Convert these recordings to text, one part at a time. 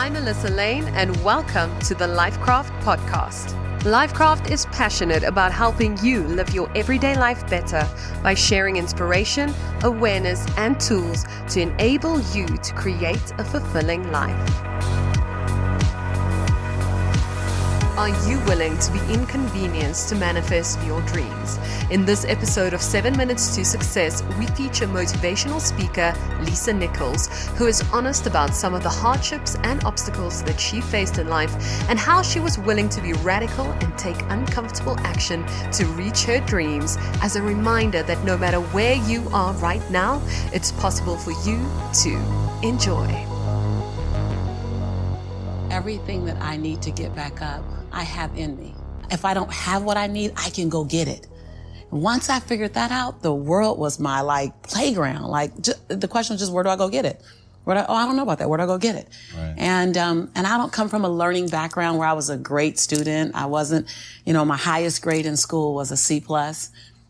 I'm Lisa LAINN, and welcome to the LifeKraft Podcast. LifeKraft is passionate about helping you live your everyday life better by sharing inspiration, awareness, and tools to enable you to create a fulfilling life. Are you willing to be inconvenienced to manifest your dreams? In this episode of 7 Minutes to Success, we feature motivational speaker Lisa Nichols, who is honest about some of the hardships and obstacles that she faced in life and how she was willing to be radical and take uncomfortable action to reach her dreams, as a reminder that no matter where you are right now, it's possible for you to enjoy. Everything that I need to get back up, I have in me. If I don't have what I need, I can go get it. Once I figured that out, the world was my playground. The question was just, where do I go get it? I don't know about that. Where do I go get it? Right. And I don't come from a learning background where I was a great student. I wasn't, my highest grade in school was a C+.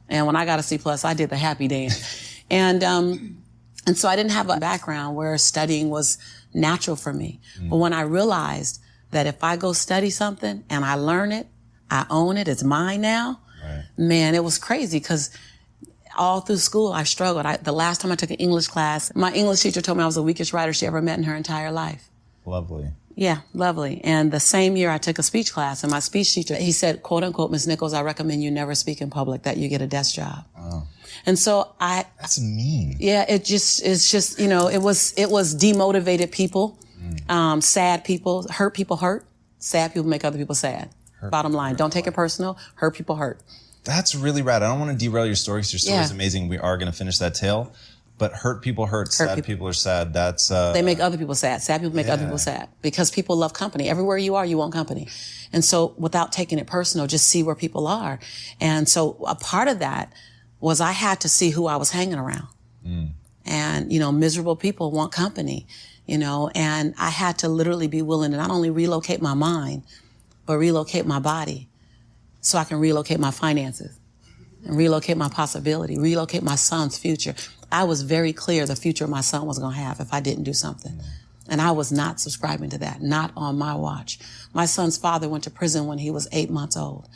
And when I got a C+, I did the happy dance. And so I didn't have a background where studying was natural for me. But when I realized that if I go study something and I learn it, I own it, it's mine now, right. Man, it was crazy because all through school I struggled. The last time I took an English class, my English teacher told me I was the weakest writer she ever met in her entire life. Lovely. Yeah, lovely. And the same year I took a speech class, and my speech teacher, he said, quote unquote, Ms. Nichols, I recommend you never speak in public, that you get a desk job. Oh. And so That's mean. Yeah, it's just, it was demotivated people, sad people, hurt people hurt, sad people make other people sad. Bottom line, don't take it personal, hurt people hurt. That's really rad. I don't want to derail your story because your story is amazing. We are going to finish that tale. But hurt people hurt, sad people are sad. That's they make other people sad. Sad people make other people sad because people love company. Everywhere you are, you want company. And so without taking it personal, just see where people are. And so a part of that was I had to see who I was hanging around. And, miserable people want company, and I had to literally be willing to not only relocate my mind, but relocate my body so I can relocate my finances and relocate my possibility, relocate my son's future. I was very clear the future my son was going to have if I didn't do something. And I was not subscribing to that, not on my watch. My son's father went to prison when he was 8 months old,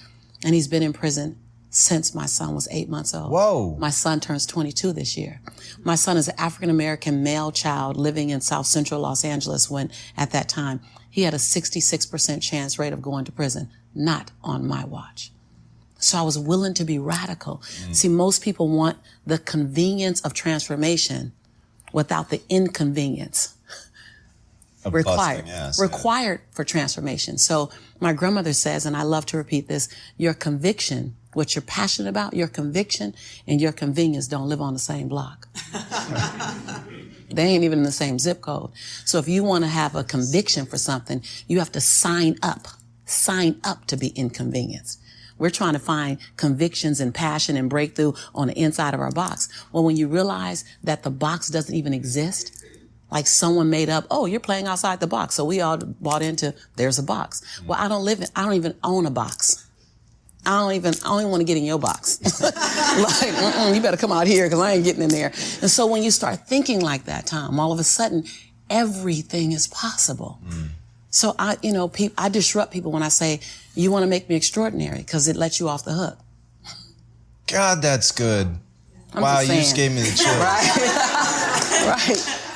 and he's been in prison since my son was 8 months old. Whoa. My son turns 22 this year. My son is an African-American male child living in South Central Los Angeles when, at that time, he had a 66% chance rate of going to prison, not on my watch. So I was willing to be radical. See, most people want the convenience of transformation without the inconvenience required for transformation. So my grandmother says, and I love to repeat this, your conviction, what you're passionate about, your conviction and your convenience don't live on the same block. They ain't even in the same zip code. So if you want to have a conviction for something, you have to sign up to be inconvenienced. We're trying to find convictions and passion and breakthrough on the inside of our box. Well, when you realize that the box doesn't even exist, like someone made up, oh, you're playing outside the box. So we all bought into, there's a box. Well, I don't even own a box. I don't even want to get in your box. You better come out here because I ain't getting in there. And so when you start thinking like that, Tom, all of a sudden, everything is possible. So I disrupt people when I say, you want to make me extraordinary because it lets you off the hook. God, that's good. Wow, you just gave me the chills.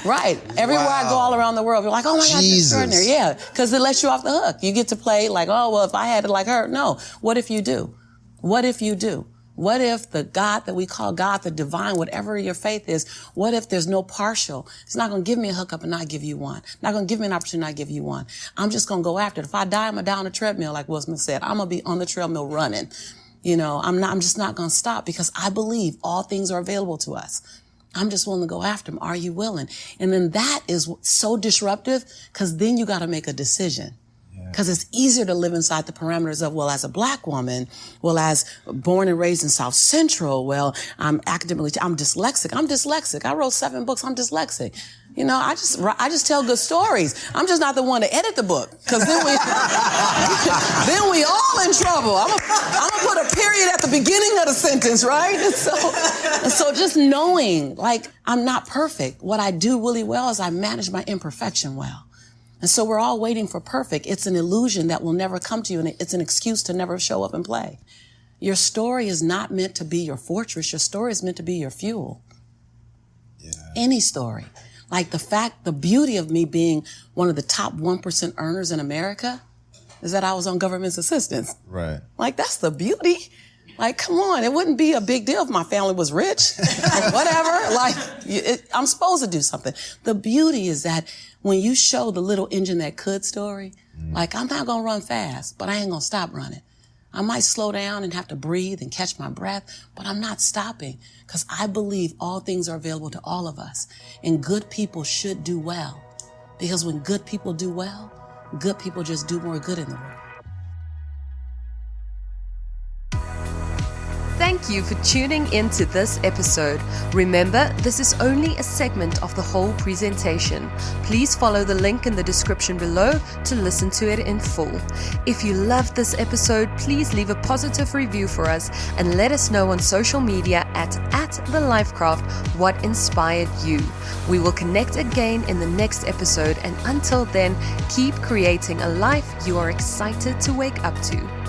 Right. Everywhere I go all around the world, you're like, oh my God, that's extraordinary. Yeah, because it lets you off the hook. You get to play like, oh, well, if I had it like her. No. What if you do? What if you do? What if the God that we call God, the divine, whatever your faith is, what if there's no partial? It's not going to give me a hookup and not give you one. Not going to give me an opportunity and not give you one. I'm just going to go after it. If I die, I'm going to die on a treadmill, like Will Smith said. I'm going to be on the treadmill running. I'm just not going to stop because I believe all things are available to us. I'm just willing to go after them. Are you willing? And then that is so disruptive because then you got to make a decision. Because it's easier to live inside the parameters of, well, as a black woman, well, as born and raised in South Central, well, I'm dyslexic. I wrote 7 books. I'm dyslexic. I just tell good stories. I'm just not the one to edit the book. Cause then we all in trouble. I'm gonna put a period at the beginning of the sentence, right? And so just knowing, I'm not perfect. What I do really well is I manage my imperfection well. And so we're all waiting for perfect. It's an illusion that will never come to you, and it's an excuse to never show up and play. Your story is not meant to be your fortress. Your story is meant to be your fuel. Yeah. Any story. Like the beauty of me being one of the top 1% earners in America is that I was on government's assistance. Right. Like, that's the beauty. Like, come on, it wouldn't be a big deal if my family was rich or whatever. Like, I'm supposed to do something. The beauty is that when you show the little engine that could story, like, I'm not going to run fast, but I ain't going to stop running. I might slow down and have to breathe and catch my breath, but I'm not stopping because I believe all things are available to all of us. And good people should do well, because when good people do well, good people just do more good in the world. Thank you for tuning into this episode. Remember, this is only a segment of the whole presentation. Please follow the link in the description below to listen to it in full. If you loved this episode, please leave a positive review for us and let us know on social media at the LifeKraft what inspired you. We will connect again in the next episode, and until then, keep creating a life you are excited to wake up to.